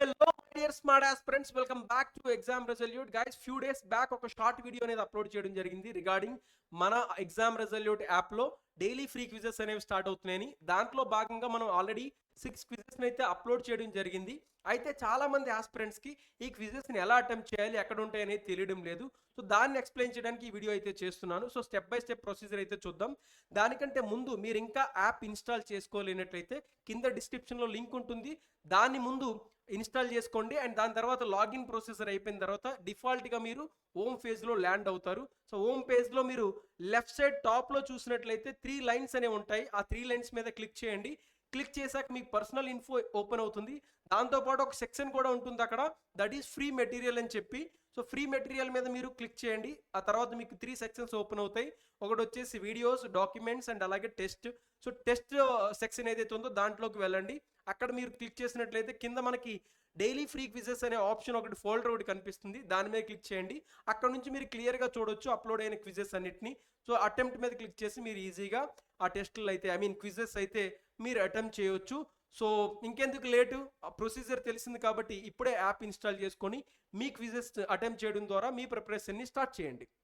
Hello, my dear smart aspirants. Welcome back to Exam Resolute. Guys, few days back ఒక short video అనేది upload చేయడం జరిగింది regarding మన exam resolute యాప్లో daily free quizzes అనేవి start అవుతున్నాయని. దాంట్లో భాగంగా మనం ఆల్రెడీ 6 క్విజెస్ని అయితే అప్లోడ్ చేయడం జరిగింది. అయితే చాలా మంది ఆస్పిరెంట్స్కి ఈ క్విజెస్ని ఎలా అటెంప్ట్ చేయాలి, ఎక్కడ ఉంటాయి అనేది తెలియడం లేదు. సో దాన్ని ఎక్స్ప్లెయిన్ చేయడానికి ఈ వీడియో అయితే చేస్తున్నాను. So step by step procedure అయితే చూద్దాం. దానికంటే ముందు మీరు ఇంకా యాప్ ఇన్స్టాల్ చేసుకోలేనట్లయితే కింద డిస్క్రిప్షన్లో లింక్ ఉంటుంది. దాన్ని ముందు ఇన్స్టాల్ చేసుకోండి. అండ్ దాని తర్వాత లాగిన్ ప్రొసెసర్ అయిపోయిన తర్వాత డిఫాల్ట్గా మీరు హోమ్ పేజ్లో ల్యాండ్ అవుతారు. సో హోమ్ పేజ్లో మీరు లెఫ్ట్ సైడ్ టాప్లో చూసినట్లయితే 3 లైన్స్ అనేవి ఉంటాయి. ఆ 3 లైన్స్ మీద క్లిక్ చేయండి. క్లిక్ చేశాక మీకు పర్సనల్ ఇన్ఫో ఓపెన్ అవుతుంది. దాంతోపాటు ఒక సెక్షన్ కూడా ఉంటుంది అక్కడ, దట్ ఈస్ ఫ్రీ మెటీరియల్ అని చెప్పి. సో ఫ్రీ మెటీరియల్ మీద మీరు క్లిక్ చేయండి. ఆ తర్వాత మీకు 3 సెక్షన్స్ ఓపెన్ అవుతాయి. ఒకటి వచ్చేసి వీడియోస్, డాక్యుమెంట్స్ అండ్ అలాగే టెస్ట్. సో టెస్ట్ సెక్షన్ ఏదైతే ఉందో దాంట్లోకి వెళ్ళండి. అక్కడ మీరు క్లిక్ చేసినట్లయితే కింద మనకి డైలీ ఫ్రీ క్విజెస్ అనే ఆప్షన్ ఒకటి ఫోల్డర్ ఒకటి కనిపిస్తుంది. దాని మీద క్లిక్ చేయండి. అక్కడ నుంచి మీరు క్లియర్గా చూడొచ్చు అప్లోడ్ అయిన క్విజెస్ అన్నిటిని. సో అటెంప్ట్ మీద క్లిక్ చేసి మీరు ఈజీగా ఆ టెస్టులు అయితే క్విజెస్ అయితే మీరు అటెంప్ట్ చేయొచ్చు. సో ఇంకెందుకు లేటు, ప్రొసీజర్ తెలిసింది కాబట్టి ఇప్పుడే యాప్ ఇన్స్టాల్ చేసుకొని మీ క్విజెస్ అటెంప్ట్ చేయడం ద్వారా మీ ప్రిపరేషన్ని స్టార్ట్ చేయండి.